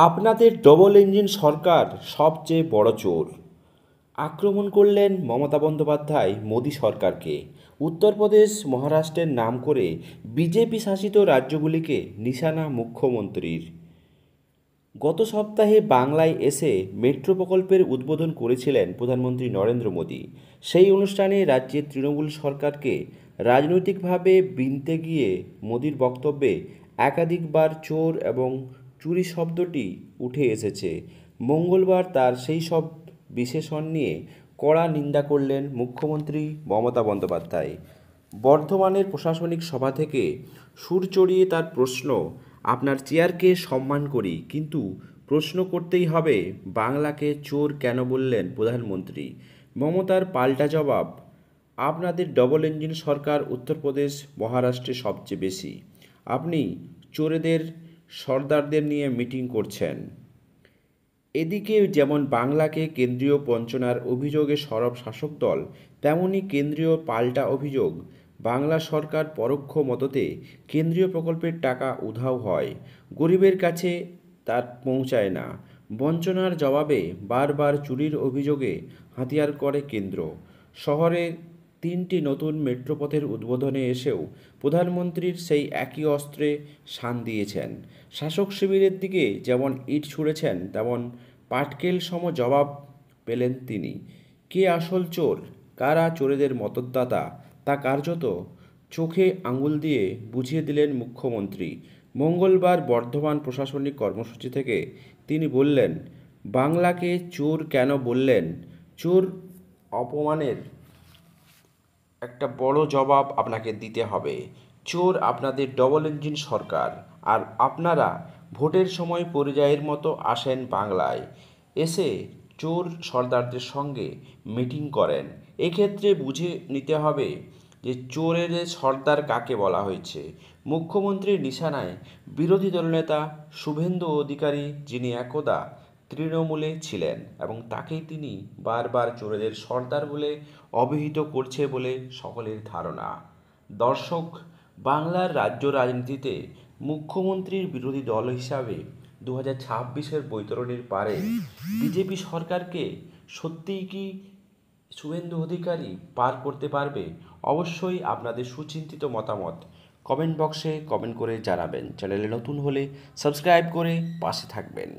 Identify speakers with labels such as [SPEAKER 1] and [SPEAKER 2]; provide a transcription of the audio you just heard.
[SPEAKER 1] আপনাদের double engine সরকার সবচেয়ে বড় চোর। আক্রমণ করলেন মমতা বন্দ্যোপাধ্যায় মোদী সরকারকে। উত্তরপ্রদেশ মহারাষ্ট্রের নাম করে বিজেপি শাসিত রাজ্যগুলিকে নিশানা মুখ্যমন্ত্রীর। গত সপ্তাহে বাংলায় এসে মেট্রো প্রকল্পের উদ্বোধন করেছিলেন প্রধানমন্ত্রী নরেন্দ্র মোদী। সেই অনুষ্ঠানে রাজ্যের তৃণমূল সরকারকে রাজনৈতিকভাবে বিনতে গিয়ে মোদীর বক্তব্যে একাধিকবার চোর এবং চুরি শব্দটি উঠে এসেছে। মঙ্গলবার তার সেই সব বিশেষণ নিয়ে কড়া নিন্দা করলেন মুখ্যমন্ত্রী মমতা বন্দ্যোপাধ্যায়। বর্ধমানের প্রশাসনিক সভা থেকে সুর চড়িয়ে তার প্রশ্ন, আপনার চেয়ারকে সম্মান করি, কিন্তু প্রশ্ন করতেই হবে বাংলাকে চোর কেন বললেন প্রধানমন্ত্রী। মমতার পাল্টা জবাব, আপনাদের ডবল ইঞ্জিন সরকার উত্তরপ্রদেশ মহারাষ্ট্রে সবচেয়ে বেশি। আপনি চোরেদের সর্দারদের নিয়ে মিটিং করছেন। এদিকে যেমন বাংলাকে কেন্দ্রীয় বঞ্চনার অভিযোগে সরব শাসক দল, তেমনি কেন্দ্রীয় পাল্টা অভিযোগ, বাংলা সরকার পরোক্ষ মদতে কেন্দ্রীয় প্রকল্পের টাকা উধাও হয়, গরিবের কাছে তার পৌঁছায় না। বঞ্চনার জবাবে বারবার চুরির অভিযোগে হাতিয়ার করে কেন্দ্র। শহরে 3টি নতুন মেট্রোপথের উদ্বোধনে এসেও প্রধানমন্ত্রীর সেই একই অস্ত্রে শান দিয়েছেন। শাসক শিবিরের দিকে যেমন ইট ছুঁড়েছেন, তেমন পাটকেল সম জবাব পেলেন তিনি। কে আসল চোর, কারা চোরেদের মদতদাতা, তা কার্যত চোখে আঙুল দিয়ে বুঝিয়ে দিলেন মুখ্যমন্ত্রী। মঙ্গলবার বর্ধমান প্রশাসনিক কর্মসূচি থেকে তিনি বললেন, বাংলাকে চোর কেন বললেন, চোর অপমানের একটা বড় জবাব আপনাকে দিতে হবে। চোর আপনাদের ডবল ইঞ্জিন সরকার, আর আপনারা ভোটের সময় পরিযায়ীর মতো আসেন বাংলায়, এসে চোর সর্দারদের সঙ্গে মিটিং করেন। এক্ষেত্রে বুঝে নিতে হবে যে চোরের সর্দার কাকে বলা হয়েছে। মুখ্যমন্ত্রীর নিশানায় বিরোধী দলনেতা শুভেন্দু অধিকারী, যিনি একদা তৃণমূলে ছিলেন, এবং তাকেই তিনি বারবার চোরেদের সর্দার বলে অভিহিত করছে বলে সকলের ধারণা। দর্শক, বাংলার রাজ্য রাজনীতিতে মুখ্যমন্ত্রীর বিরোধী দল হিসাবে 2026-এর বৈতরণীর পারে বিজেপি সরকারকে সত্যিই কি শুভেন্দু অধিকারী পার করতে পারবে? অবশ্যই আপনাদের সুচিন্তিত মতামত কমেন্ট বক্সে কমেন্ট করে জানাবেন। চ্যানেলে নতুন হলে সাবস্ক্রাইব করে পাশে থাকবেন।